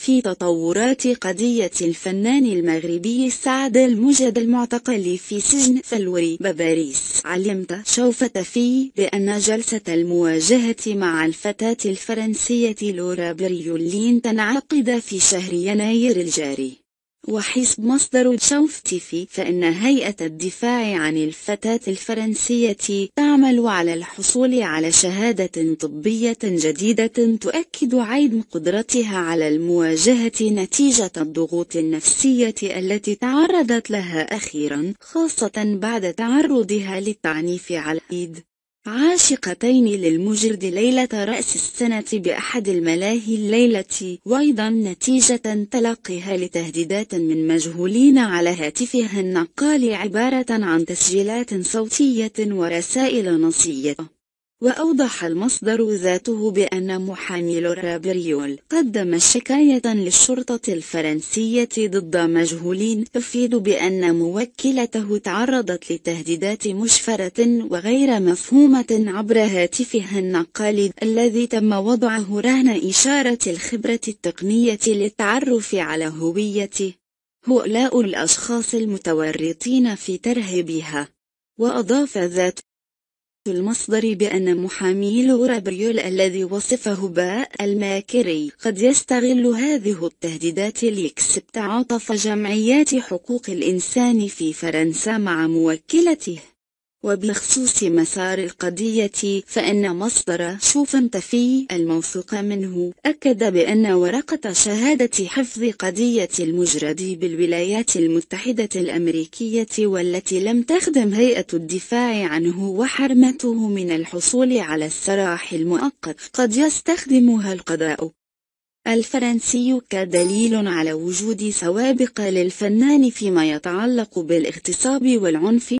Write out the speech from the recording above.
في تطورات قضية الفنان المغربي سعد المجد المعتقل في سجن فلوري بباريس، علمت سوف تفي بأن جلسة المواجهة مع الفتاة الفرنسية لورا بريولين تنعقد في شهر يناير الجاري. وحسب مصدر سوف تفي فإن هيئة الدفاع عن الفتاة الفرنسية تعمل على الحصول على شهادة طبية جديدة تؤكد عدم قدرتها على المواجهة نتيجة الضغوط النفسية التي تعرضت لها أخيرا، خاصة بعد تعرضها للتعنيف على إيد عاشقتين للمجرد ليلة رأس السنة بأحد الملاهي الليلة، وأيضا نتيجة تلقيها لتهديدات من مجهولين على هاتفها النقال عبارة عن تسجيلات صوتية ورسائل نصية. وأوضح المصدر ذاته بأن محامي لورا بريول قدم شكاية للشرطة الفرنسية ضد مجهولين تفيد بأن موكلته تعرضت لتهديدات مشفرة وغير مفهومة عبر هاتفها النقال الذي تم وضعه رهن إشارة الخبرة التقنية للتعرف على هوية هؤلاء الأشخاص المتورطين في ترهيبها. وأضاف ذات المصدر بأن محامي لورا بريول الذي وصفه باء الماكري قد يستغل هذه التهديدات ليكسب تعاطف جمعيات حقوق الإنسان في فرنسا مع موكلته. وبخصوص مسار القضية فإن مصدر سوف تفي الموثوق منه أكد بأن ورقة شهادة حفظ قضية المجرد بالولايات المتحدة الأمريكية والتي لم تخدم هيئة الدفاع عنه وحرمته من الحصول على السراح المؤقت قد يستخدمها القضاء الفرنسي كدليل على وجود سوابق للفنان فيما يتعلق بالاغتصاب والعنف.